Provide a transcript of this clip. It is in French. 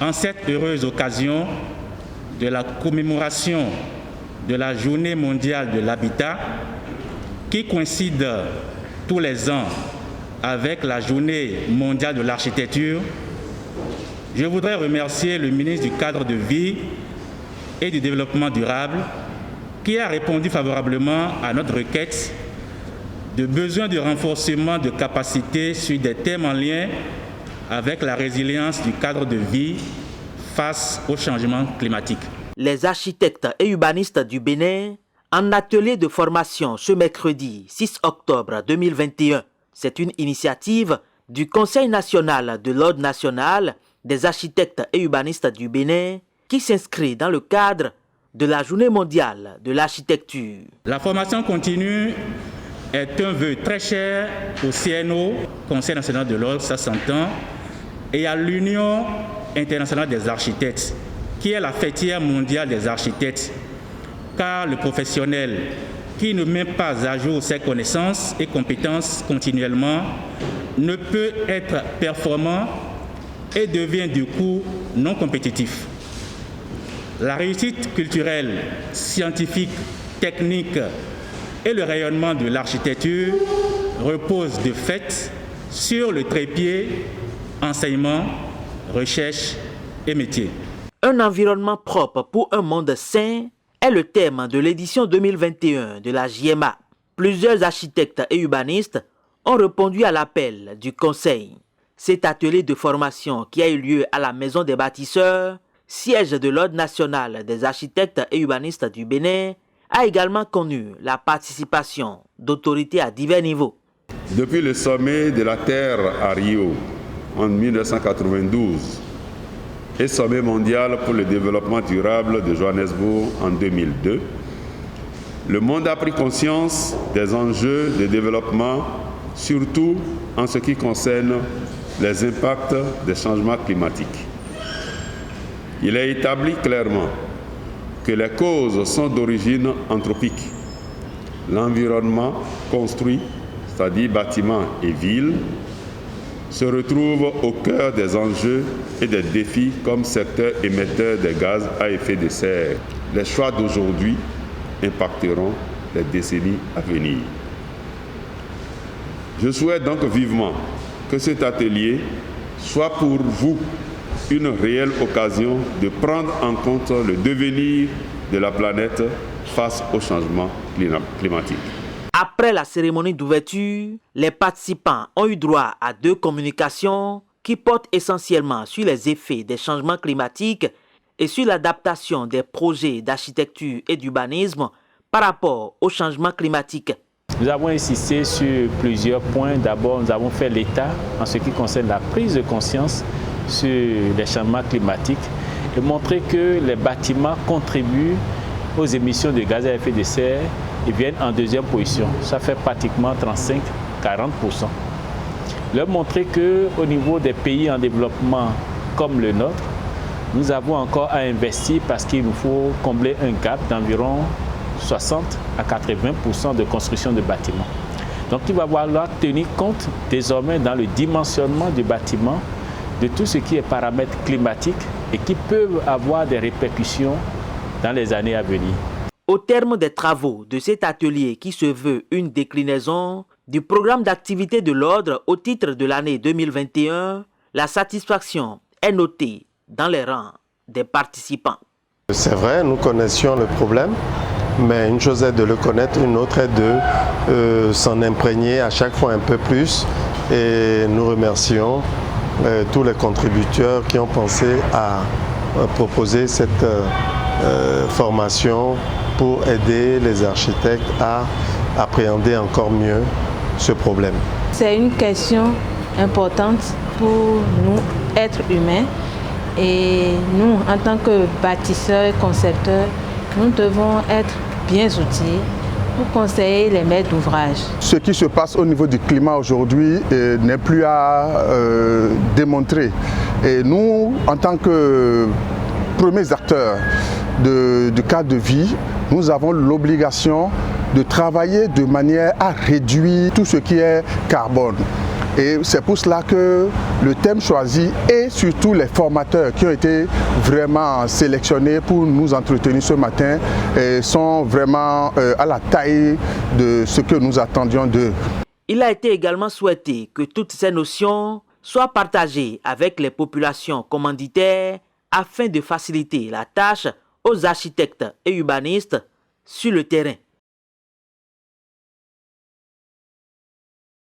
En cette heureuse occasion de la commémoration de la Journée mondiale de l'habitat, qui coïncide tous les ans avec la Journée mondiale de l'architecture, je voudrais remercier le ministre du Cadre de vie et du Développement durable qui a répondu favorablement à notre requête de besoin de renforcement de capacités sur des thèmes en lien avec la résilience du cadre de vie face au changement climatique. Les architectes et urbanistes du Bénin en atelier de formation ce mercredi 6 octobre 2021. C'est une initiative du Conseil national de l'Ordre national des architectes et urbanistes du Bénin qui s'inscrit dans le cadre de la Journée mondiale de l'architecture. La formation continue est un vœu très cher au CNO, Conseil national de l'Ordre, ça s'entend, et à l'Union internationale des architectes, qui est la fêtière mondiale des architectes, car le professionnel qui ne met pas à jour ses connaissances et compétences continuellement ne peut être performant et devient du coup non compétitif. La réussite culturelle, scientifique, technique et le rayonnement de l'architecture reposent de fait sur le trépied enseignement, recherche et métier. Un environnement propre pour un monde sain est le thème de l'édition 2021 de la JMA. Plusieurs architectes et urbanistes ont répondu à l'appel du Conseil. Cet atelier de formation qui a eu lieu à la Maison des bâtisseurs, siège de l'Ordre national des architectes et urbanistes du Bénin, a également connu la participation d'autorités à divers niveaux. Depuis le sommet de la Terre à Rio en 1992 et sommet mondial pour le développement durable de Johannesburg en 2002, le monde a pris conscience des enjeux de développement, surtout en ce qui concerne les impacts des changements climatiques. Il est établi clairement que les causes sont d'origine anthropique. L'environnement construit, c'est-à-dire bâtiments et villes, se retrouve au cœur des enjeux et des défis comme secteur émetteur des gaz à effet de serre. Les choix d'aujourd'hui impacteront les décennies à venir. Je souhaite donc vivement que cet atelier soit pour vous une réelle occasion de prendre en compte le devenir de la planète face au changement climatique. Après la cérémonie d'ouverture, les participants ont eu droit à 2 communications qui portent essentiellement sur les effets des changements climatiques et sur l'adaptation des projets d'architecture et d'urbanisme par rapport au changement climatique. Nous avons insisté sur plusieurs points. D'abord, nous avons fait l'état en ce qui concerne la prise de conscience sur les changements climatiques et montrer que les bâtiments contribuent aux émissions de gaz à effet de serre et viennent en deuxième position. Ça fait pratiquement 35-40%. Leur montrer qu'au niveau des pays en développement comme le nôtre, nous avons encore à investir parce qu'il nous faut combler un gap d'environ 60 à 80% de construction de bâtiments. Donc il va falloir tenir compte désormais dans le dimensionnement du bâtiment de tout ce qui est paramètres climatiques et qui peuvent avoir des répercussions dans les années à venir. Au terme des travaux de cet atelier qui se veut une déclinaison du programme d'activité de l'Ordre au titre de l'année 2021, la satisfaction est notée dans les rangs des participants. C'est vrai, nous connaissions le problème, mais une chose est de le connaître, une autre est de s'en imprégner à chaque fois un peu plus. Et nous remercions tous les contributeurs qui ont pensé à proposer cette formation pour aider les architectes à appréhender encore mieux ce problème. C'est une question importante pour nous, êtres humains, et nous, en tant que bâtisseurs et concepteurs, nous devons être bien outillés pour conseiller les maîtres d'ouvrage. Ce qui se passe au niveau du climat aujourd'hui n'est plus à démontrer. Et nous, en tant que premiers acteurs du cadre de vie, nous avons l'obligation de travailler de manière à réduire tout ce qui est carbone. Et c'est pour cela que le thème choisi et surtout les formateurs qui ont été vraiment sélectionnés pour nous entretenir ce matin sont vraiment à la taille de ce que nous attendions d'eux. Il a été également souhaité que toutes ces notions soient partagées avec les populations commanditaires afin de faciliter la tâche aux architectes et urbanistes sur le terrain.